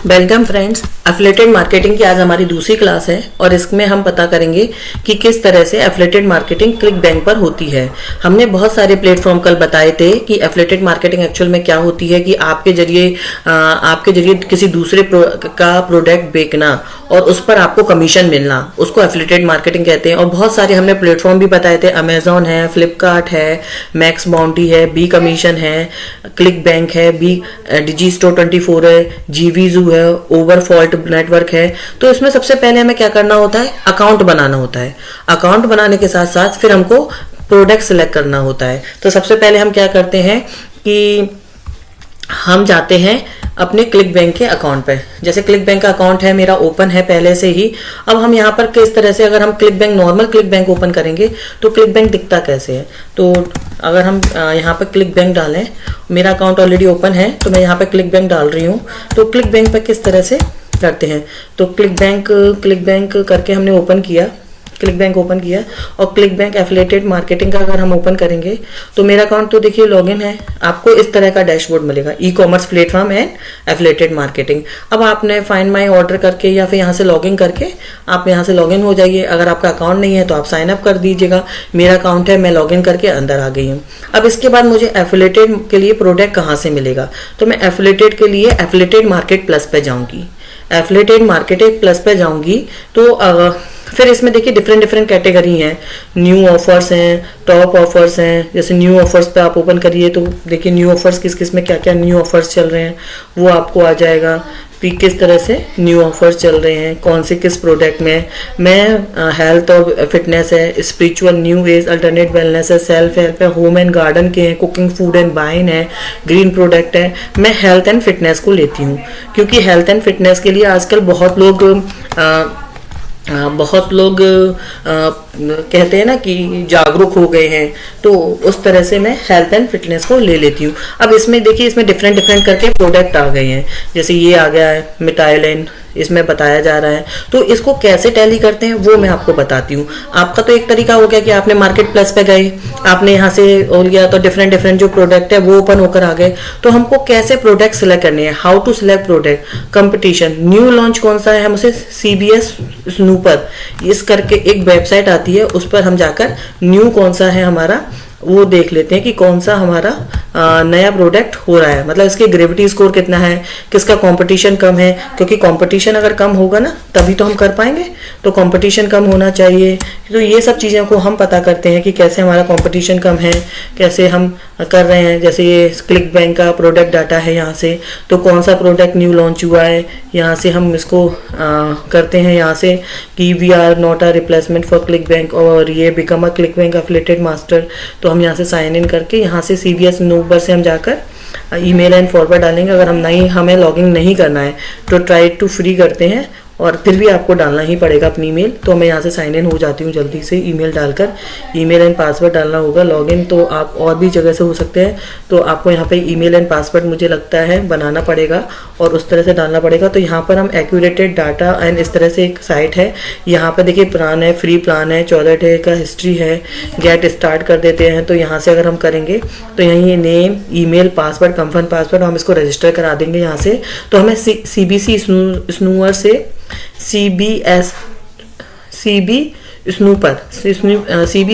Welcome friends, affiliated marketing की आज हमारी दूसरी क्लास है और इसमें हम पता करेंगे कि किस तरह से एफिलिएटेड मार्केटिंग क्लिक बैंक पर होती है। हमने बहुत सारे प्लेटफॉर्म कल बताए थे कि एफिलिएटेड मार्केटिंग एक्चुअल में क्या होती है, कि आपके जरिए किसी दूसरे का प्रोडक्ट बेचना और उस पर आपको कमीशन मिलना, उसको एफिलिएटेड मार्केटिंग कहते हैं। और बहुत सारे हमने प्लेटफॉर्म भी बताए थे, अमेजोन है, फ्लिपकार्ट है, मैक्स बाउंटी है, बी कमीशन है, क्लिक बैंक है, बी डिजी स्टोर 24 है, जीवीजू है, ओवरफॉल्ट नेटवर्क है। तो इसमें सबसे पहले हमें क्या करना होता है, अकाउंट बनाना होता है। अकाउंट बनाने के साथ साथ फिर हमको प्रोडक्ट सिलेक्ट करना होता है। तो सबसे पहले हम क्या करते हैं कि हम जाते हैं अपने क्लिक बैंक के अकाउंट पे। जैसे क्लिक बैंक का अकाउंट है मेरा ओपन है पहले से ही। अब हम यहाँ पर किस तरह से, अगर हम click bank normal click bank open करेंगे तो क्लिक बैंक दिखता कैसे है। तो अगर हम यहाँ पर क्लिक बैंक डालें, मेरा अकाउंट ऑलरेडी ओपन है तो मैं यहाँ पर क्लिक बैंक डाल रही हूँ। तो क्लिक बैंक पर किस तरह से करते हैं, तो क्लिक बैंक करके हमने ओपन किया, क्लिक बैंक ओपन किया और क्लिक बैंक एफिलिएटेड मार्केटिंग का अगर हम ओपन करेंगे तो मेरा अकाउंट तो देखिए लॉगिन है। आपको इस तरह का डैशबोर्ड मिलेगा, e commerce platform and affiliated marketing. अब आपने फाइंड माई ऑर्डर करके या फिर यहाँ से लॉगिन करके आप यहाँ से लॉगिन हो जाइए। अगर आपका अकाउंट नहीं है तो आप साइन अप कर दीजिएगा। मेरा अकाउंट है, मैं लॉगिन करके अंदर आ गई हूँ। अब इसके बाद मुझे एफिलिएटेड के लिए प्रोडक्ट कहाँ से मिलेगा, तो मैं एफिलिएटेड के लिए एफिलिएटेड मार्केट प्लस पे जाऊँगी। एफिलिएटेड मार्केटिंग प्लस पे जाऊँगी तो फिर इसमें देखिए डिफरेंट कैटेगरी हैं। न्यू ऑफर्स हैं, टॉप ऑफर्स हैं। जैसे न्यू ऑफर्स पे आप ओपन करिए तो देखिए न्यू ऑफर्स किस में क्या क्या न्यू ऑफर्स चल रहे हैं वो आपको आ जाएगा कि किस तरह से न्यू ऑफर्स चल रहे हैं, कौन से किस प्रोडक्ट में। मैं हेल्थ और फिटनेस है, spiritual, new age, alternate wellness है, सेल्फ हेल्प है, होम एंड गार्डन के हैं, कुकिंग, फूड एंड वाइन है, ग्रीन प्रोडक्ट है। मैं हेल्थ एंड फिटनेस को लेती हूँ क्योंकि हेल्थ एंड फिटनेस के लिए आजकल बहुत लोग कहते हैं ना कि जागरूक हो गए हैं, तो उस तरह से मैं हेल्थ एंड फिटनेस को ले लेती हूँ। अब इसमें देखिए, इसमें डिफरेंट करके प्रोडक्ट आ गए हैं। जैसे ये आ गया है मिटाइलिन, इसमें बताया जा रहा है। तो इसको कैसे टैली करते हैं वो मैं आपको बताती हूँ। आपका तो एक तरीका हो गया कि आपने मार्केट प्लस पे गए, आपने यहाँ से हो गया तो डिफरेंट जो प्रोडक्ट है वो ओपन होकर आ गए। तो हमको कैसे प्रोडक्ट सिलेक्ट करने हैं, how to select product, competition, new launch कौन सा है, हम उसे CBS स्नूपर इस करके एक वेबसाइट आती है, उस पर हम जाकर न्यू कौन सा है हमारा वो देख लेते हैं कि कौन सा हमारा नया प्रोडक्ट हो रहा है, मतलब इसके ग्रेविटी स्कोर कितना है, किसका कंपटीशन कम है। क्योंकि कंपटीशन अगर कम होगा ना तभी तो हम कर पाएंगे, तो कंपटीशन कम होना चाहिए। तो ये सब चीज़ों को हम पता करते हैं कि कैसे हमारा कंपटीशन कम है, कैसे हम कर रहे हैं। जैसे ये क्लिक बैंक का प्रोडक्ट डाटा है यहाँ से, तो कौन सा प्रोडक्ट न्यू लॉन्च हुआ है, यहाँ से हम इसको करते हैं यहाँ से कि we are not a replacement for click bank और ये become a click bank affiliated master. तो हम यहाँ से साइन इन करके यहाँ से CBS नंबर से हम जाकर ईमेल एंड फॉरवर्ड डालेंगे। अगर हमें लॉगिन नहीं करना है तो ट्राई टू फ्री करते हैं और फिर भी आपको डालना ही पड़ेगा अपनी ईमेल। तो मैं यहाँ से साइन इन हो जाती हूँ जल्दी से, ईमेल डालकर ईमेल एंड पासवर्ड डालना होगा। लॉगिन तो आप और भी जगह से हो सकते हैं, तो आपको यहाँ पे ईमेल एंड पासवर्ड मुझे लगता है बनाना पड़ेगा और उस तरह से डालना पड़ेगा। तो यहाँ पर हम एक्यूरेटेड डाटा एंड इस तरह से एक साइट है, यहाँ पर देखिए प्लान है, फ्री प्लान है, 14 डे का हिस्ट्री है, गेट स्टार्ट कर देते हैं। तो यहाँ से अगर हम करेंगे तो यहीं name, email, password, confirm password, हम इसको रजिस्टर करा देंगे यहाँ से। तो हमें CBC स्नूअर से CB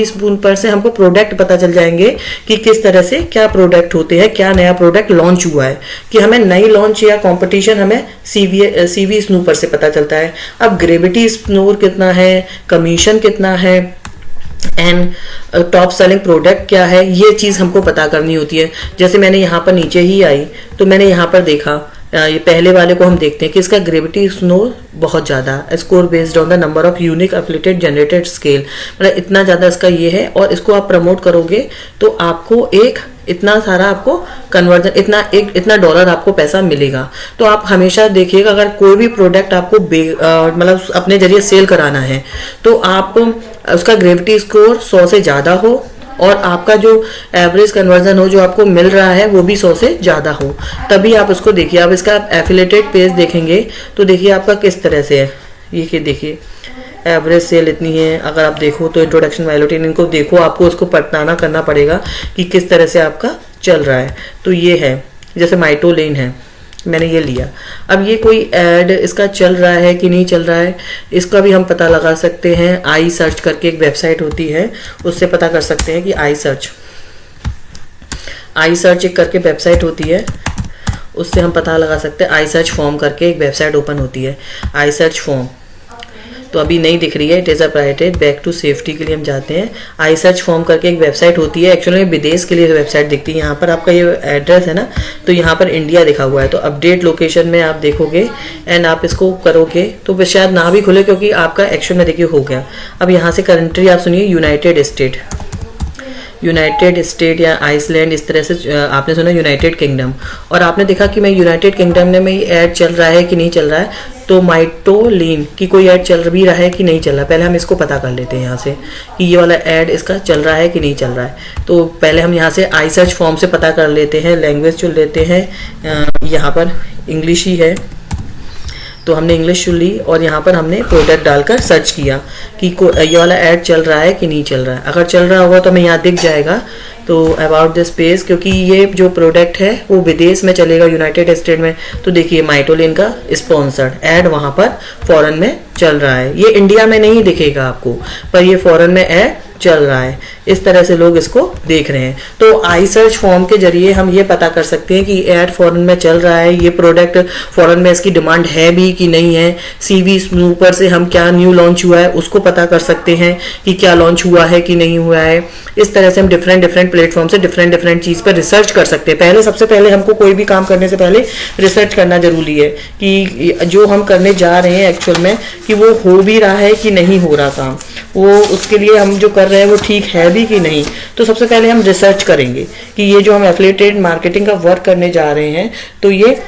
स्नूपर से हमको प्रोडक्ट पता चल जाएंगे कि किस तरह से क्या प्रोडक्ट होते हैं, क्या नया प्रोडक्ट लॉन्च हुआ है। कि हमें नई लॉन्च या कंपटीशन हमें CB स्नूपर से पता चलता है। अब ग्रेविटी स्कोर कितना है, कमीशन कितना है एंड टॉप सेलिंग प्रोडक्ट क्या है, ये चीज़ हमको पता करनी होती है। जैसे मैंने यहाँ पर नीचे ही आई तो मैंने यहाँ पर देखा, ये पहले वाले को हम देखते हैं कि इसका ग्रेविटी स्कोर बहुत ज़्यादा है, score based on the number of unique affiliated generated scale, मतलब इतना ज़्यादा इसका ये है। और इसको आप प्रमोट करोगे तो आपको इतना सारा आपको कन्वर्जन, इतना डॉलर आपको पैसा मिलेगा। तो आप हमेशा देखिएगा, अगर कोई भी प्रोडक्ट आपको मतलब अपने जरिए सेल कराना है तो आप उसका ग्रेविटी स्कोर 100 से ज़्यादा हो और आपका जो एवरेज कन्वर्जन हो जो आपको मिल रहा है वो भी 100 से ज़्यादा हो, तभी आप उसको देखिए। आप इसका एफिलिएटेड पेज देखेंगे तो देखिए आपका किस तरह से है। ये देखिए एवरेज सेल इतनी है। अगर आप देखो तो इंट्रोडक्शन, वैल्यूटेन, इनको देखो, आपको उसको पटनाना करना पड़ेगा कि किस तरह से आपका चल रहा है। तो ये है, जैसे माइटोलेन है, मैंने ये लिया। अब ये कोई ऐड इसका चल रहा है कि नहीं चल रहा है, इसका भी हम पता लगा सकते हैं। आई सर्च करके एक वेबसाइट होती है, उससे पता कर सकते हैं कि आई सर्च एक करके वेबसाइट होती है, उससे हम पता लगा सकते हैं। आई सर्च फॉर्म करके एक वेबसाइट ओपन होती है, आई सर्च फॉर्म। तो अभी नहीं दिख रही है, it is a private, back to safety के लिए हम जाते हैं। आई सर्च फॉर्म करके एक वेबसाइट होती है, एक्चुअली विदेश के लिए वेबसाइट दिखती है। यहाँ पर आपका ये एड्रेस है ना, तो यहाँ पर इंडिया लिखा हुआ है, तो अपडेट लोकेशन में आप देखोगे एंड आप इसको करोगे तो शायद ना भी खुले, क्योंकि आपका एक्शन में देखिए हो गया। अब यहाँ से कंट्री आप सुनिए, यूनाइटेड स्टेट या आइसलैंड, इस तरह से आपने सुना यूनाइटेड किंगडम, और आपने देखा कि मैं यूनाइटेड किंगडम में ऐड चल रहा है कि नहीं चल रहा है, तो माइटोलिन की कोई ऐड चल भी रहा है कि नहीं चल रहा है। पहले हम इसको पता कर लेते हैं यहाँ से कि ये वाला ऐड इसका चल रहा है कि नहीं चल रहा है। तो पहले हम यहाँ से आई सर्च फॉर्म से पता कर लेते हैं, लैंग्वेज चुन लेते हैं, यहाँ पर इंग्लिश ही है तो हमने इंग्लिश चुन ली, और यहाँ पर हमने प्रोडक्ट डालकर सर्च किया कि ये वाला ऐड चल रहा है कि नहीं चल रहा है। अगर चल रहा होगा तो हमें यहाँ दिख जाएगा, तो अबाउट दिस पेज, क्योंकि ये जो प्रोडक्ट है वो विदेश में चलेगा, यूनाइटेड स्टेट में। तो देखिए माइटोलिन का स्पॉन्सर्ड ऐड वहाँ पर फॉरेन में चल रहा है। ये इंडिया में नहीं दिखेगा आपको, पर ये फॉरेन में ऐड चल रहा है। इस तरह से लोग इसको देख रहे हैं। तो आई सर्च फॉर्म के जरिए हम ये पता कर सकते हैं कि ऐड फॉरेन में चल रहा है, ये प्रोडक्ट फॉरेन में इसकी डिमांड है भी कि नहीं है। सीवी स्नूपर से हम क्या न्यू लॉन्च हुआ है उसको पता कर सकते हैं कि क्या लॉन्च हुआ है कि नहीं हुआ है। इस तरह से हम डिफरेंट प्लेटफॉर्म से डिफरेंट चीज पर रिसर्च कर सकते हैं। सबसे पहले हमको कोई भी काम करने से पहले रिसर्च करना जरूरी है कि जो हम करने जा रहे हैं एक्चुअल में कि वो हो भी रहा है कि नहीं हो रहा काम, वो उसके लिए हम जो कर रहे हैं वो ठीक है भी कि नहीं। तो सबसे पहले हम रिसर्च करेंगे कि ये जो हम एफिलिएटेड मार्केटिंग का वर्क करने जा रहे हैं तो ये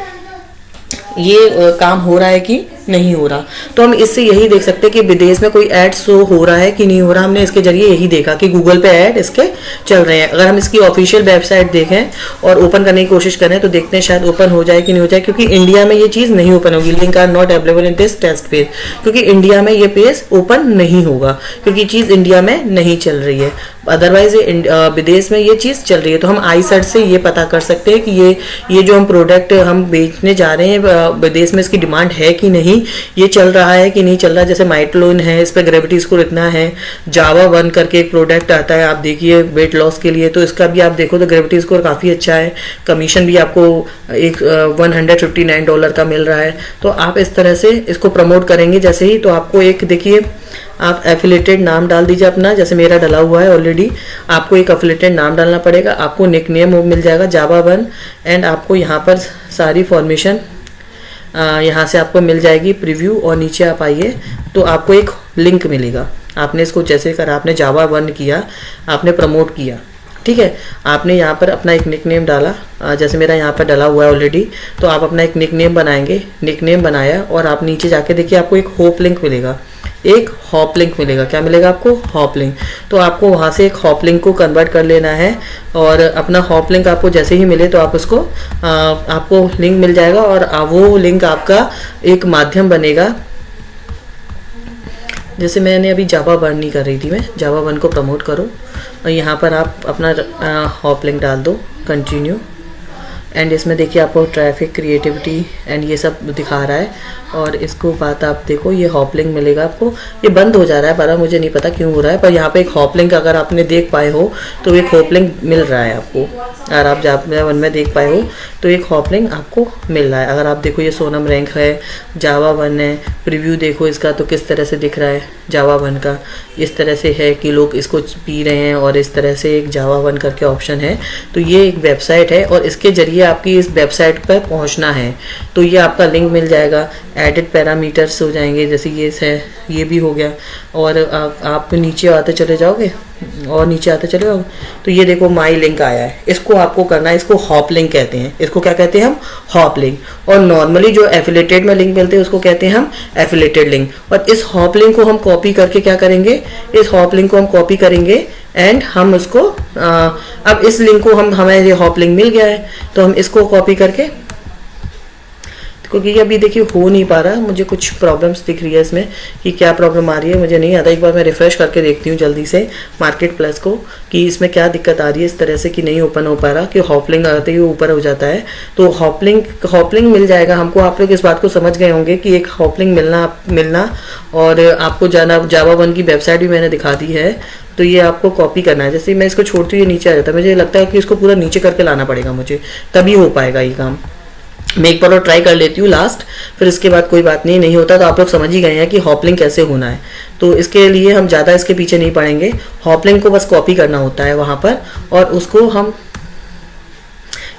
काम हो रहा है कि नहीं हो रहा। तो हम इससे यही देख सकते हैं कि विदेश में कोई ऐड शो हो रहा है कि नहीं हो रहा। हमने इसके जरिए यही देखा कि गूगल पे ऐड इसके चल रहे हैं। अगर हम इसकी ऑफिशियल वेबसाइट देखें और ओपन करने की कोशिश करें तो देखते हैं शायद ओपन हो जाए कि नहीं हो जाए, क्योंकि इंडिया में ये चीज़ नहीं ओपन होगी। Link are not available in this test page, क्योंकि इंडिया में ये पेज ओपन नहीं होगा, क्योंकि चीज़ इंडिया में नहीं चल रही है। अदरवाइज विदेश में ये चीज़ चल रही है। तो हम आई सर्च से ये पता कर सकते हैं कि ये जो हम प्रोडक्ट हम बेचने जा रहे हैं विदेश में इसकी डिमांड है कि नहीं, ये चल रहा है कि नहीं चल रहा। जैसे माइटोलिन है, इस पर ग्रेविटी स्कोर इतना है। जावा 1 करके एक प्रोडक्ट आता है, आप देखिए वेट लॉस के लिए, तो इसका भी आप देखो तो ग्रेविटी स्कोर काफ़ी अच्छा है। कमीशन भी आपको एक $159 का मिल रहा है। तो आप इस तरह से इसको प्रमोट करेंगे जैसे ही, तो आपको एक देखिए आप एफिलिएटेड नाम डाल दीजिए अपना, जैसे मेरा डला हुआ है ऑलरेडी। आपको एक एफिलिएटेड नाम डालना पड़ेगा, आपको निकनेम मिल जाएगा जावा 1, एंड आपको यहाँ पर सारी फॉर्मेशन यहाँ से आपको मिल जाएगी प्रीव्यू, और नीचे आप आइए तो आपको एक लिंक मिलेगा। आपने इसको जैसे कर आपने जावा 1 किया, आपने प्रमोट किया, ठीक है। आपने यहाँ पर अपना एक निकनेम डाला, जैसे मेरा यहाँ पर डला हुआ है ऑलरेडी, तो आप अपना एक निकनेम बनाएंगे। निकनेम बनाया और आप नीचे जाके देखिए आपको एक होप लिंक मिलेगा, एक हॉप लिंक मिलेगा। क्या मिलेगा आपको? Hop link. तो आपको वहाँ से एक हॉप लिंक को कन्वर्ट कर लेना है, और अपना हॉप लिंक आपको जैसे ही मिले तो आप उसको आपको लिंक मिल जाएगा, और वो लिंक आपका एक माध्यम बनेगा। जैसे मैंने अभी जावा 1 नहीं कर रही थी, मैं जावा 1 को प्रमोट करो, और यहाँ पर आप अपना हॉप लिंक डाल दो, कंटिन्यू, एंड इसमें देखिए आपको ट्रैफिक, क्रिएटिविटी एंड ये सब दिखा रहा है। और इसको बात आप देखो, ये हॉप लिंक मिलेगा आपको। ये बंद हो जा रहा है पर मुझे नहीं पता क्यों हो रहा है, पर यहाँ पे एक हॉप लिंक अगर आपने देख पाए हो तो एक हॉप लिंक मिल रहा है आपको। अगर आप जावा 1 में देख पाए हो तो एक हॉप लिंक आपको मिल रहा है। अगर आप देखो ये सोनम रैंक है, जावा 1 है, प्रीव्यू देखो इसका तो किस तरह से दिख रहा है जावा 1 का। इस तरह से है कि लोग इसको पी रहे हैं, और इस तरह से एक जावा 1 करके ऑप्शन है। तो ये एक वेबसाइट है, और इसके जरिए आपकी इस वेबसाइट पर पहुंचना है तो ये आपका लिंक मिल जाएगा। एडिट पैरामीटर्स हो जाएंगे, जैसे ये है, ये भी हो गया। और आप नीचे आते चले जाओगे, और नीचे आते चले जाओगे तो ये देखो माई लिंक आया है। इसको आपको करना है, इसको हॉप लिंक कहते हैं। इसको क्या कहते हैं हम? Hop link. और नॉर्मली जो एफिलिएटेड में लिंक मिलते हैं उसको कहते हैं हम एफिलिएटेड लिंक। और इस हॉप लिंक को हम कॉपी करके क्या करेंगे, इस हॉप लिंक को हम कॉपी करेंगे, एंड हम उसको अब इस लिंक को हमें ये हॉप लिंक मिल गया है, तो हम इसको कॉपी करके क्योंकि ये अभी देखिए हो नहीं पा रहा, मुझे कुछ प्रॉब्लम्स दिख रही है इसमें कि क्या प्रॉब्लम आ रही है मुझे नहीं आता। एक बार मैं रिफ्रेश करके देखती हूँ जल्दी से मार्केट प्लस को कि इसमें क्या दिक्कत आ रही है इस तरह से कि नहीं ओपन हो पा रहा, कि हॉपलिंग आते ही ऊपर हो जाता है। तो हॉपलिंग मिल जाएगा हमको। आप लोग इस बात को समझ गए होंगे कि एक हॉपलिंग मिलना और आपको जावा 1 की वेबसाइट भी मैंने दिखा दी है। तो ये आपको कॉपी करना है। जैसे मैं इसको छोड़ती हूँ ये नीचे आ जाता है, मुझे लगता है कि इसको पूरा नीचे करके लाना पड़ेगा मुझे, तभी हो पाएगा ये काम। मैं एक बार और ट्राई कर लेती हूँ लास्ट, फिर इसके बाद कोई बात नहीं होता तो आप लोग समझ ही गए हैं कि हॉपलिंग कैसे होना है। तो इसके लिए हम ज़्यादा इसके पीछे नहीं पड़ेंगे, हॉपलिंग को बस कॉपी करना होता है वहाँ पर, और उसको हम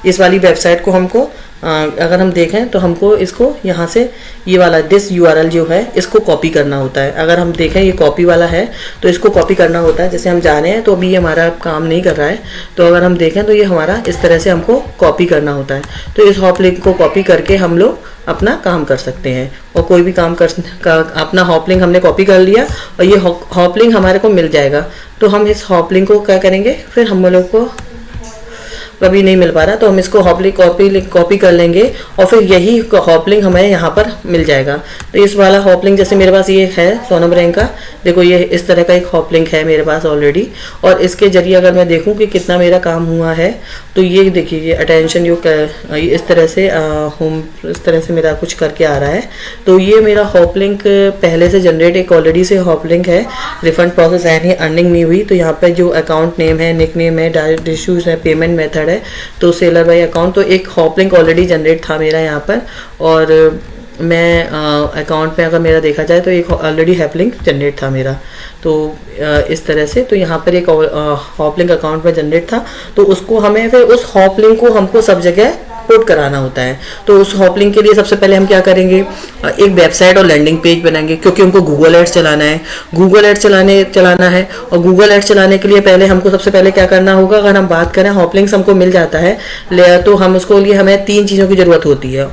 इस वाली वेबसाइट को हमको अगर हम देखें तो हमको इसको यहाँ से ये वाला दिस URL जो है इसको कॉपी करना होता है। अगर हम देखें ये कॉपी वाला है तो इसको कॉपी करना होता है। जैसे हम जा रहे हैं तो अभी ये हमारा काम नहीं कर रहा है, तो अगर हम देखें तो ये हमारा इस तरह से हमको कॉपी करना होता है। तो इस हॉप लिंक को कॉपी करके हम लोग अपना काम कर सकते हैं, और कोई भी काम अपना हॉप लिंक हमने कॉपी कर लिया और ये हॉप लिंक हमारे को मिल जाएगा। तो हम इस हॉप लिंक को क्या करेंगे, फिर हम लोग को कभी नहीं मिल पा रहा तो हम इसको हॉपलिंक कॉपी कर लेंगे और फिर यही हॉपलिंक हमें यहाँ पर मिल जाएगा। तो इस वाला हॉपलिंक जैसे मेरे पास ये है सोनम रैंक का, देखो ये इस तरह का एक हॉपलिंक है मेरे पास ऑलरेडी, और इसके जरिए अगर मैं देखूँ कि कितना मेरा काम हुआ है तो ये देखिए ये अटेंशन जो इस तरह से होम इस तरह से मेरा कुछ करके आ रहा है। तो ये मेरा हॉपलिंक पहले से जनरेट एक ऑलरेडी से हॉपलिंक है, रिफंड प्रोसेस एंड अर्निंग नहीं हुई। तो यहाँ पर जो अकाउंट नेम है, निक नेम है, डायरेक्ट इश्यूज है, पेमेंट मेथड है, तो सेलर बाय अकाउंट, तो एक हॉप लिंक ऑलरेडी जनरेट था मेरा यहाँ पर। और मैं अकाउंट में अगर मेरा देखा जाए तो एक ऑलरेडी हॉप लिंक जनरेट था मेरा, तो इस तरह से। तो यहाँ पर एक हॉप लिंक अकाउंट में जनरेट था, तो उसको हमें फिर उस हॉप लिंक को हमको सब जगह पुट कराना होता है। तो उस हॉप लिंक के लिए सबसे पहले हम क्या करेंगे, एक वेबसाइट और लैंडिंग पेज बनाएंगे, क्योंकि उनको गूगल एड्स चलाना है, गूगल एड्स चलाना है। और गूगल एड्स चलाने के लिए पहले हमको सबसे पहले क्या करना होगा, अगर हम बात करें हॉप लिंक्स हमको मिल जाता है तो हम उसको लिए हमें 3 चीज़ों की ज़रूरत होती है।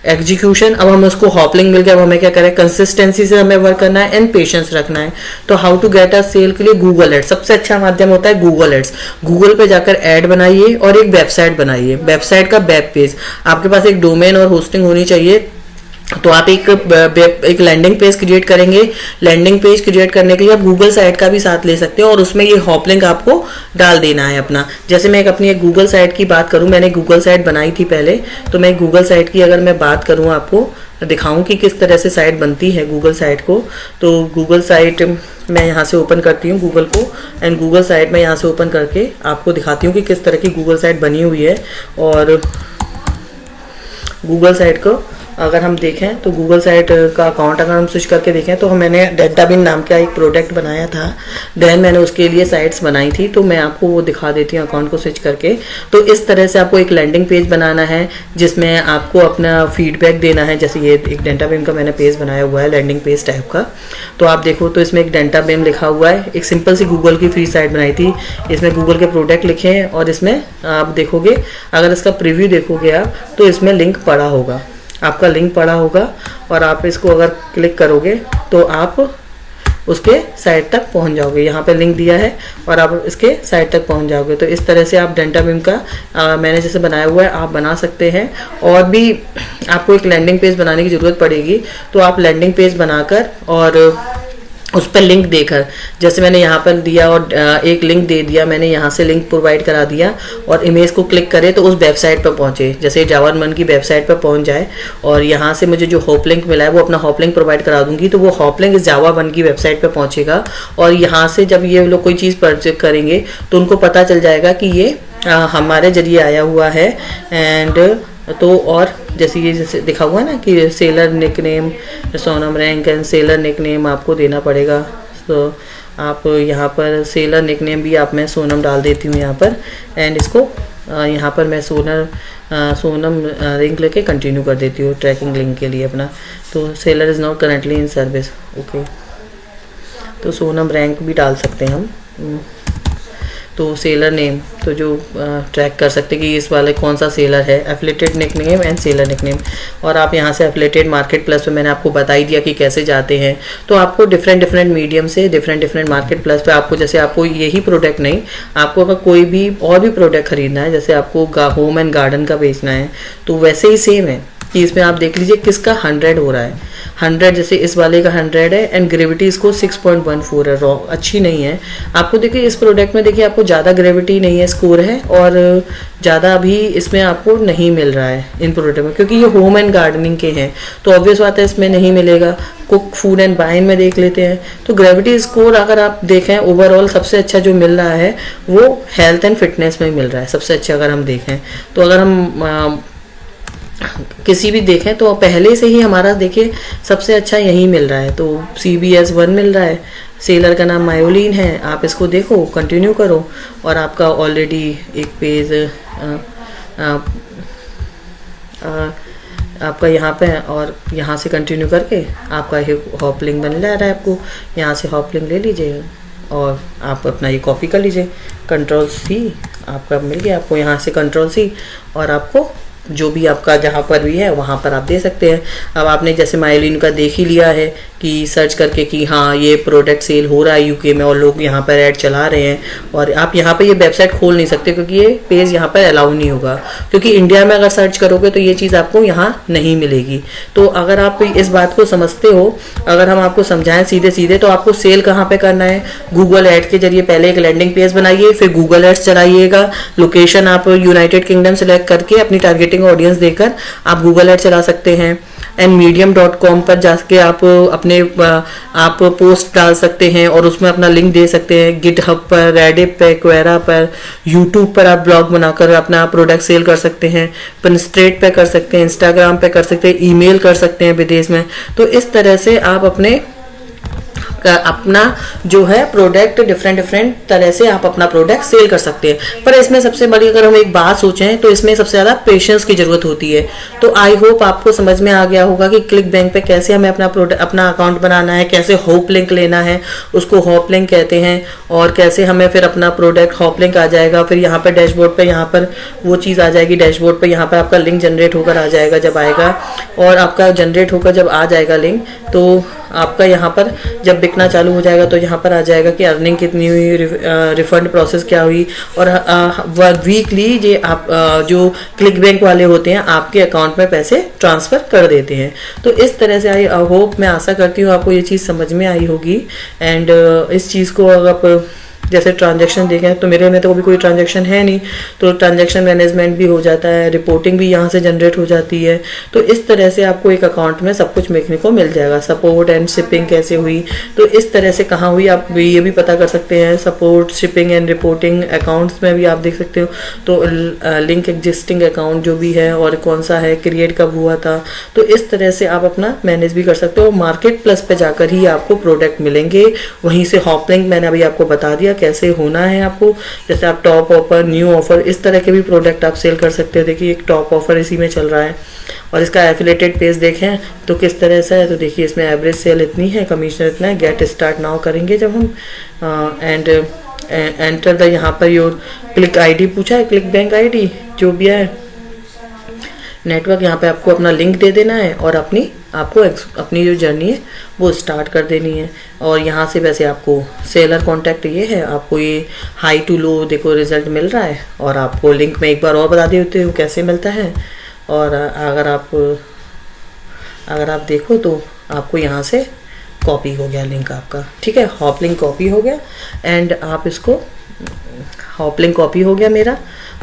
एग्जीक्यूशन, अब हम उसको हॉपलिंग मिल गया, अब हमें क्या करें, कंसिस्टेंसी से हमें वर्क करना है एंड पेशेंस रखना है। तो how to get a sale के लिए गूगल एड्स सबसे अच्छा माध्यम होता है। गूगल एड्स, गूगल पे जाकर ऐड बनाइए और एक वेबसाइट बनाइए, वेबसाइट का वेब पेज, आपके पास एक डोमेन और होस्टिंग होनी चाहिए। तो आप एक लैंडिंग पेज क्रिएट करेंगे। लैंडिंग पेज क्रिएट करने के लिए आप गूगल साइट का भी साथ ले सकते हो और उसमें ये हॉप लिंक आपको डाल देना है अपना। जैसे मैं अपनी एक गूगल साइट की बात करूं, मैंने गूगल साइट बनाई थी पहले, तो मैं गूगल साइट की अगर मैं बात करूं आपको दिखाऊं कि किस तरह से साइट बनती है गूगल साइट को। तो गूगल साइट मैं यहाँ से ओपन करती हूँ गूगल को, एंड गूगल साइट मैं यहाँ से ओपन करके आपको दिखाती हूँ कि किस तरह की गूगल साइट बनी हुई है। और गूगल साइट को अगर हम देखें तो गूगल साइट का अकाउंट अगर हम स्विच करके देखें तो मैंने डेटाबिन नाम का एक प्रोडक्ट बनाया था, देन मैंने उसके लिए साइट्स बनाई थी, तो मैं आपको वो दिखा देती हूँ अकाउंट को स्विच करके। तो इस तरह से आपको एक लैंडिंग पेज बनाना है जिसमें आपको अपना फीडबैक देना है। जैसे ये एक डेटाबिन का मैंने पेज बनाया हुआ है, लैंडिंग पेज टाइप का, तो आप देखो तो इसमें एक डेटाबिन लिखा हुआ है। एक सिंपल सी गूगल की फ्री साइट बनाई थी, इसमें गूगल के प्रोडक्ट लिखे हैं और इसमें आप देखोगे अगर इसका प्रीव्यू देखोगे आप तो इसमें लिंक पड़ा होगा, आपका लिंक पड़ा होगा, और आप इसको अगर क्लिक करोगे तो आप उसके साइट तक पहुंच जाओगे। यहाँ पे लिंक दिया है और आप इसके साइट तक पहुंच जाओगे। तो इस तरह से आप डेटाबिन का मैंने जैसे बनाया हुआ है आप बना सकते हैं। और भी आपको एक लैंडिंग पेज बनाने की ज़रूरत पड़ेगी, तो आप लैंडिंग पेज बनाकर और उस पर लिंक देकर, जैसे मैंने यहाँ पर दिया और एक लिंक दे दिया, मैंने यहाँ से लिंक प्रोवाइड करा दिया और इमेज को क्लिक करे तो उस वेबसाइट पर पहुँचे। जैसे जावा 1 की वेबसाइट पर पहुँच जाए और यहाँ से मुझे जो हॉप लिंक मिला है वो अपना हॉप लिंक प्रोवाइड करा दूंगी, तो वो हॉप लिंक इस जावा 1 की वेबसाइट पर पहुँचेगा। और यहाँ से जब ये लोग कोई चीज़ परचेज करेंगे तो उनको पता चल जाएगा कि ये हमारे जरिए आया हुआ है। एंड तो और जैसे ये जैसे दिखा हुआ है ना कि seller nickname Sonam rank and seller nickname आपको देना पड़ेगा। तो आप यहाँ पर सेलर निकनेम भी आप मैं सोनम डाल देती हूँ यहाँ पर, एंड इसको यहाँ पर मैं सोनम लिंक लेके कंटिन्यू कर देती हूँ ट्रैकिंग लिंक के लिए अपना। तो seller is not currently in service, okay. तो सोनम रैंक भी डाल सकते हैं हम। तो सेलर नेम तो जो ट्रैक कर सकते हैं कि इस वाले कौन सा सेलर है, affiliated nickname and seller nickname. और आप यहाँ से एफिलिएटेड मार्केट प्लस पे मैंने आपको बता ही दिया कि कैसे जाते हैं। तो आपको डिफरेंट मीडियम से डिफरेंट मार्केट प्लस पे आपको, जैसे आपको यही प्रोडक्ट नहीं, आपको अगर कोई भी और भी प्रोडक्ट खरीदना है, जैसे आपको होम एंड गार्डन का बेचना है तो वैसे ही सेम है कि इसमें आप देख लीजिए किसका 100 हो रहा है। 100 जैसे इस वाले का 100 है एंड ग्रेविटी इसको 6.14 है, रॉ अच्छी नहीं है। आपको देखिए इस प्रोडक्ट में देखिए आपको ज़्यादा ग्रेविटी नहीं है, स्कोर है, और ज़्यादा भी इसमें आपको नहीं मिल रहा है इन प्रोडक्ट में, क्योंकि ये होम एंड गार्डनिंग के हैं तो ऑब्वियस बात है इसमें नहीं मिलेगा। कुक फूड एंड वाइन में देख लेते हैं तो ग्रेविटी स्कोर अगर आप देखें ओवरऑल सबसे अच्छा जो मिल रहा है वो हेल्थ एंड फिटनेस में मिल रहा है सबसे अच्छा। अगर हम देखें तो अगर हम किसी भी देखें तो पहले से ही हमारा देखिए सबसे अच्छा यही मिल रहा है। तो CBS 1 मिल रहा है, सेलर का नाम मायोलिन है, आप इसको देखो, कंटिन्यू करो और आपका ऑलरेडी एक पेज आपका यहाँ पे है और यहाँ से कंटिन्यू करके आपका ये हॉप लिंक बन जा रहा है। आपको यहाँ से हॉप लिंक ले लीजिए और आप अपना ये कॉपी कर लीजिए, Ctrl+C आपका मिल गया। आपको यहाँ से Ctrl+C और आपको जो भी आपका जहाँ पर भी है वहाँ पर आप दे सकते हैं। अब आपने जैसे मायोलिन का देख ही लिया है कि सर्च करके कि हाँ ये प्रोडक्ट सेल हो रहा है यूके में और लोग यहाँ पर ऐड चला रहे हैं, और आप यहाँ पे ये वेबसाइट खोल नहीं सकते क्योंकि ये पेज यहाँ पर अलाउ नहीं होगा, क्योंकि इंडिया में अगर सर्च करोगे तो ये चीज़ आपको यहाँ नहीं मिलेगी। तो अगर आप इस बात को समझते हो, अगर हम आपको समझाएं सीधे सीधे, तो आपको सेल कहाँ पे करना है, गूगल एड के जरिए पहले एक लैंडिंग पेज बनाइए, फिर गूगल एड्स चलाइएगा। लोकेशन आप यूनाइटेड किंगडम सेलेक्ट करके अपनी टारगेटिंग ऑडियंस देकर आप गूगल एड चला सकते हैं। एंड medium.com पर जाके आप अपने आप पोस्ट डाल सकते हैं और उसमें अपना लिंक दे सकते हैं। गिटहब पर, रेडिट पे, क्वेरा पर, यूट्यूब पर आप ब्लॉग बनाकर अपना प्रोडक्ट सेल कर सकते हैं। पिनस्ट्रेट पे कर सकते हैं, इंस्टाग्राम पे कर सकते हैं, ईमेल कर सकते हैं विदेश में। तो इस तरह से आप अपना जो है प्रोडक्ट डिफरेंट तरह से आप अपना प्रोडक्ट सेल कर सकते हैं। पर इसमें सबसे बड़ी अगर हम एक बात सोचें तो इसमें सबसे ज़्यादा पेशेंस की ज़रूरत होती है। तो आई होप आपको समझ में आ गया होगा कि क्लिक बैंक पे कैसे हमें अपना अकाउंट बनाना है, कैसे हॉप लिंक लेना है, उसको हॉप लिंक कहते हैं, और कैसे हमें फिर अपना प्रोडक्ट हॉप लिंक आ जाएगा। फिर यहाँ पर डैशबोर्ड पर यहाँ पर वो चीज़ आ जाएगी, डैशबोर्ड पर यहाँ पर आपका लिंक जनरेट होकर आ जाएगा जब आएगा, और आपका जनरेट होकर जब आ जाएगा लिंक तो आपका यहाँ पर जब बिकना चालू हो जाएगा तो यहाँ पर आ जाएगा कि अर्निंग कितनी हुई, रिफंड प्रोसेस क्या हुई, और वीकली ये आप जो क्लिक बैंक वाले होते हैं आपके अकाउंट में पैसे ट्रांसफ़र कर देते हैं। तो इस तरह से आई होप, मैं आशा करती हूँ आपको ये चीज़ समझ में आई होगी। एंड इस चीज़ को अगर आप जैसे ट्रांजैक्शन देखें तो मेरे में तो अभी कोई ट्रांजैक्शन है नहीं, तो ट्रांजैक्शन मैनेजमेंट भी हो जाता है, रिपोर्टिंग भी यहाँ से जनरेट हो जाती है। तो इस तरह से आपको एक अकाउंट में सब कुछ देखने को मिल जाएगा। सपोर्ट एंड शिपिंग कैसे हुई, तो इस तरह से कहाँ हुई आप ये भी पता कर सकते हैं। Support, shipping and reporting accounts में भी आप देख सकते हो। तो लिंक एग्जिस्टिंग अकाउंट जो भी है और कौन सा है, क्रिएट कब हुआ था, तो इस तरह से आप अपना मैनेज भी कर सकते हो। मार्केट प्लस पे जाकर ही आपको प्रोडक्ट मिलेंगे, वहीं से हॉप लिंक मैंने अभी आपको बता दिया कैसे होना है आपको। जैसे आप टॉप ऑफर, न्यू ऑफर, इस तरह के भी प्रोडक्ट आप सेल कर सकते हो। देखिए एक टॉप ऑफर इसी में चल रहा है और इसका एफिलेटेड पेज देखें तो किस तरह से है। तो देखिए इसमें एवरेज सेल इतनी है, कमीशन इतना है। गेट स्टार्ट नाउ करेंगे जब हम एंड एंटर द, यहाँ पर योर क्लिक आईडी पूछा है, क्लिक बैंक आईडी जो भी है, नेटवर्क, यहाँ पे आपको अपना लिंक दे देना है और आपको अपनी जो जर्नी है वो स्टार्ट कर देनी है। और यहाँ से वैसे आपको सेलर कांटेक्ट ये है, आपको ये हाई टू लो देखो रिजल्ट मिल रहा है, और आपको लिंक में एक बार और बता देते हो कैसे मिलता है। और अगर आप देखो तो आपको यहाँ से कॉपी हो गया लिंक आपका, ठीक है, हॉप लिंक कॉपी हो गया। एंड आप इसको हॉप लिंक कॉपी हो गया मेरा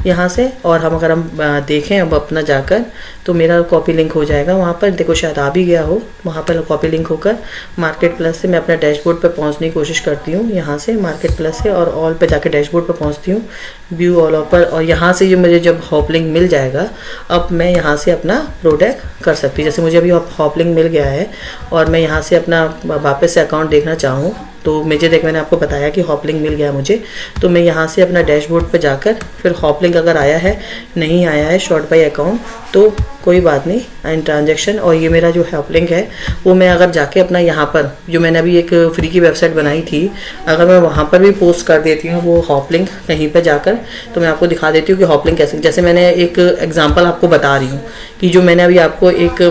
यहाँ से, और अगर हम देखें अब अपना जाकर तो मेरा कॉपी लिंक हो जाएगा वहाँ पर। देखो शायद आ भी गया हो, वहाँ पर कॉपी लिंक होकर मार्केट प्लस से मैं अपना डैशबोर्ड पर पहुँचने की कोशिश करती हूँ। यहाँ से मार्केट प्लस से और ऑल पे जाकर डैशबोर्ड पर पहुँचती हूँ, व्यू ऑल पर, और यहाँ से जो मुझे जब हॉप लिंक मिल जाएगा अब मैं यहाँ से अपना प्रोडक्ट कर सकती हूँ। जैसे मुझे अभी हॉप लिंक मिल गया है और मैं यहाँ से अपना वापस से अकाउंट देखना चाहूँ तो मैंने आपको बताया कि हॉप लिंक मिल गया मुझे, तो मैं यहाँ से अपना डैशबोर्ड पर जाकर फिर हॉप लिंक अगर आया है, नहीं आया है शॉर्ट बाय अकाउंट तो कोई बात नहीं, एंड ट्रांजैक्शन, और ये मेरा जो हॉप लिंक है वो मैं अगर जाके अपना यहाँ पर जो मैंने अभी एक फ्री की वेबसाइट बनाई थी, अगर मैं वहाँ पर भी पोस्ट कर देती हूँ वो हॉप लिंक कहीं पर जाकर, तो मैं आपको दिखा देती हूँ कि हॉप लिंक कैसे। जैसे मैंने एक एग्जाम्पल आपको बता रही हूँ कि जो मैंने अभी आपको एक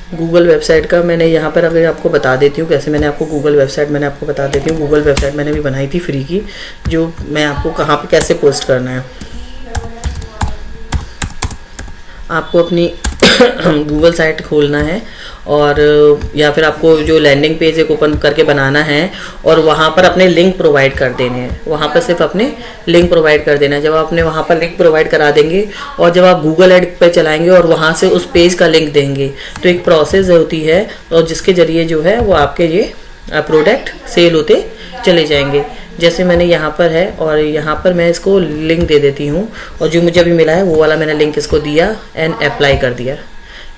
गूगल वेबसाइट का मैंने यहाँ पर अगर आपको बता देती हूँ कैसे मैंने आपको गूगल वेबसाइट बता देती हूँ। गूगल वेबसाइट मैंने भी बनाई थी फ्री की, जो मैं आपको कहाँ पे कैसे पोस्ट करना है। आपको अपनी गूगल साइट खोलना है और या फिर आपको जो लैंडिंग पेज एक ओपन करके बनाना है और वहाँ पर अपने लिंक प्रोवाइड कर देने हैं। वहाँ पर सिर्फ अपने लिंक प्रोवाइड कर देना है। जब आप अपने वहाँ पर लिंक प्रोवाइड करा देंगे और जब आप गूगल एड पे चलाएंगे और वहाँ से उस पेज का लिंक देंगे तो एक प्रोसेस होती है और जिसके ज़रिए जो है वो आपके ये प्रोडक्ट सेल होते चले जाएंगे। जैसे मैंने यहाँ पर है और यहाँ पर मैं इसको लिंक दे देती हूँ और जो मुझे अभी मिला है वो वाला मैंने लिंक इसको दिया एंड अप्लाई कर दिया।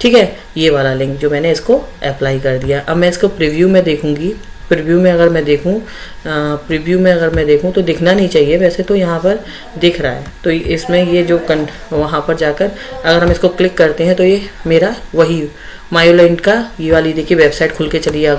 ठीक है, ये वाला लिंक जो मैंने इसको अप्लाई कर दिया। अब मैं इसको प्रीव्यू में देखूँगी। प्रीव्यू में अगर मैं देखूँ तो दिखना नहीं चाहिए, वैसे तो यहाँ पर दिख रहा है। तो इसमें ये जो वहाँ पर जाकर अगर हम इसको क्लिक करते हैं तो ये मेरा वही मायोलैंड का ये वाली देखिए वेबसाइट खुल के चली आ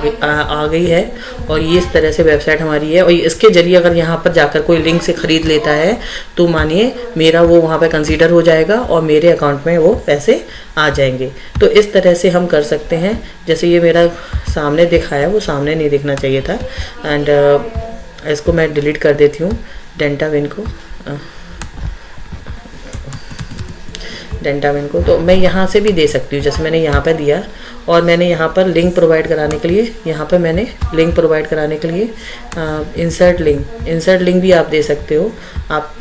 गई है और ये इस तरह से वेबसाइट हमारी है। और इसके जरिए अगर यहाँ पर जाकर कोई लिंक से ख़रीद लेता है तो मानिए मेरा वो वहाँ पे कंसीडर हो जाएगा और मेरे अकाउंट में वो पैसे आ जाएंगे। तो इस तरह से हम कर सकते हैं। जैसे ये मेरा सामने दिखा है, वो सामने नहीं दिखना चाहिए था। एंड इसको मैं डिलीट कर देती हूँ डेंटाविन को। तो मैं यहाँ से भी दे सकती हूँ, जैसे मैंने यहाँ पर दिया और मैंने यहाँ पर लिंक प्रोवाइड कराने के लिए इंसर्ट लिंक भी आप दे सकते हो। आप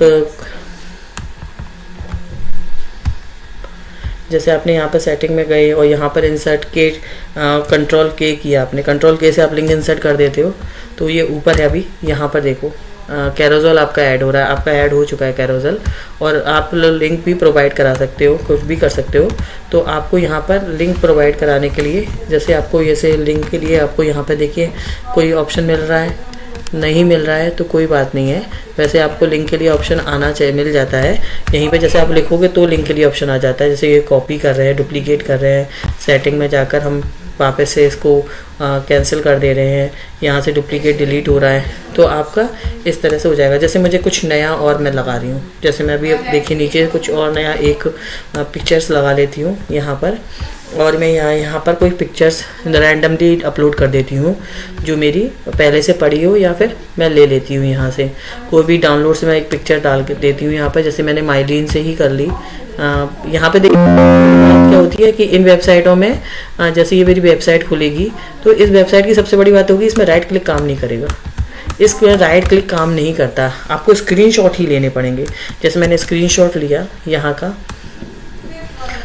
जैसे आपने यहाँ पर सेटिंग में गए और यहाँ पर इंसर्ट के कंट्रोल के किया, आपने कंट्रोल के से आप लिंक इंसर्ट कर देते हो तो ये ऊपर है। अभी यहाँ पर देखो कैरोजल आपका ऐड हो रहा है, आपका ऐड हो चुका है कैरोजल। और आप लिंक भी प्रोवाइड करा सकते हो, कुछ भी कर सकते हो। तो आपको यहाँ पर लिंक प्रोवाइड कराने के लिए, जैसे आपको जैसे लिंक के लिए आपको यहाँ पर देखिए कोई ऑप्शन मिल रहा है, नहीं मिल रहा है तो कोई बात नहीं है। वैसे आपको लिंक के लिए ऑप्शन आना चाहिए, मिल जाता है यहीं पे। जैसे आप लिखोगे तो लिंक के लिए ऑप्शन आ जाता है। जैसे ये कॉपी कर रहे हैं, डुप्लीकेट कर रहे हैं, सेटिंग में जाकर हम वापस से इसको कैंसिल कर दे रहे हैं, यहाँ से डुप्लीकेट डिलीट हो रहा है, तो आपका इस तरह से हो जाएगा। जैसे मुझे कुछ नया और मैं लगा रही हूँ, जैसे मैं अभी देखिए नीचे कुछ और नया एक पिक्चर्स लगा लेती हूँ यहाँ पर, और मैं यहाँ पर कोई पिक्चर्स रैंडमली अपलोड कर देती हूँ जो मेरी पहले से पड़ी हो, या फिर मैं ले लेती हूँ यहाँ से कोई भी डाउनलोड से मैं एक पिक्चर डाल के देती हूँ यहाँ पर। जैसे मैंने माइलिन से ही कर ली। यहाँ पे देखिए क्या होती है कि इन वेबसाइटों में जैसे ये मेरी वेबसाइट खुलेगी तो इस वेबसाइट की सबसे बड़ी बात होगी इसमें राइट क्लिक काम नहीं करेगा। इसमें राइट क्लिक काम नहीं करता, आपको स्क्रीनशॉट ही लेने पड़ेंगे। जैसे मैंने स्क्रीनशॉट लिया यहाँ का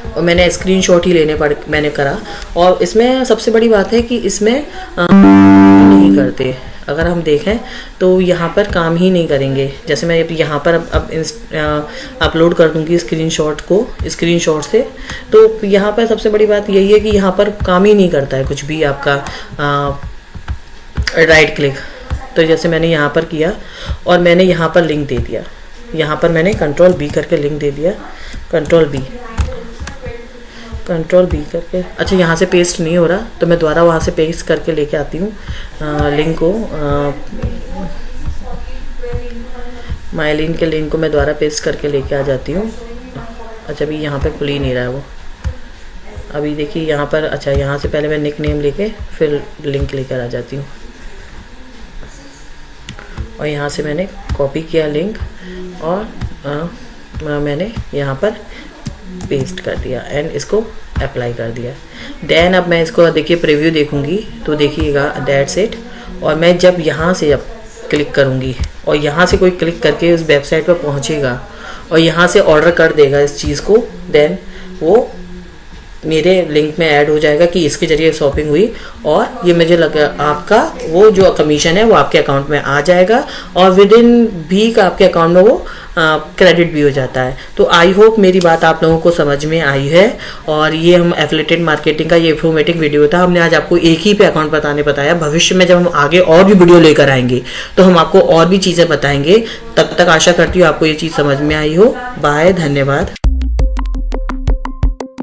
और मैंने स्क्रीनशॉट ही मैंने करा। और इसमें सबसे बड़ी बात है कि इसमें नहीं करते, अगर हम देखें तो यहाँ पर काम ही नहीं करेंगे। जैसे मैं यहाँ पर अब अपलोड कर दूँगी स्क्रीनशॉट से, तो यहाँ पर सबसे बड़ी बात यही है कि यहाँ पर काम ही नहीं करता है कुछ भी आपका राइट क्लिक। तो जैसे मैंने यहाँ पर किया और मैंने यहाँ पर लिंक दे दिया, यहाँ पर मैंने कंट्रोल बी करके लिंक दे दिया, कंट्रोल बी करके। अच्छा, यहाँ से पेस्ट नहीं हो रहा तो मैं दोबारा वहाँ से पेस्ट करके लेके आती हूँ लिंक को, माइलिन के लिंक को मैं दोबारा पेस्ट करके लेके आ जाती हूँ। अच्छा, अभी यहाँ पे खुल ही नहीं रहा है वो। अभी देखिए यहाँ पर, अच्छा यहाँ से पहले मैं निक नेम लेके फिर लिंक लेकर आ जाती हूँ और यहाँ से मैंने कॉपी किया लिंक और मैंने यहाँ पर पेस्ट कर दिया एंड इसको अप्लाई कर दिया। देन अब मैं इसको देखिए प्रीव्यू देखूंगी तो देखिएगा दैट्स इट। और मैं जब यहाँ से क्लिक करूँगी और यहाँ से कोई क्लिक करके उस वेबसाइट पर पहुँचेगा और यहाँ से ऑर्डर कर देगा इस चीज़ को, देन वो मेरे लिंक में ऐड हो जाएगा कि इसके ज़रिए शॉपिंग हुई और ये मुझे लगा आपका वो जो कमीशन है वो आपके अकाउंट में आ जाएगा और विद इन वीक आपके अकाउंट में वो क्रेडिट भी हो जाता है। तो आई होप मेरी बात आप लोगों को समझ में आई है। और ये हम एफिलिएटेड मार्केटिंग का ये इन्फॉर्मेटिव वीडियो था। हमने आज आपको एक ही पे अकाउंट बताया। भविष्य में जब हम आगे और भी वीडियो लेकर आएंगे तो हम आपको और भी चीज़ें बताएंगे। तब तक आशा करती हूँ आपको ये चीज़ समझ में आई हो। बाय, धन्यवाद।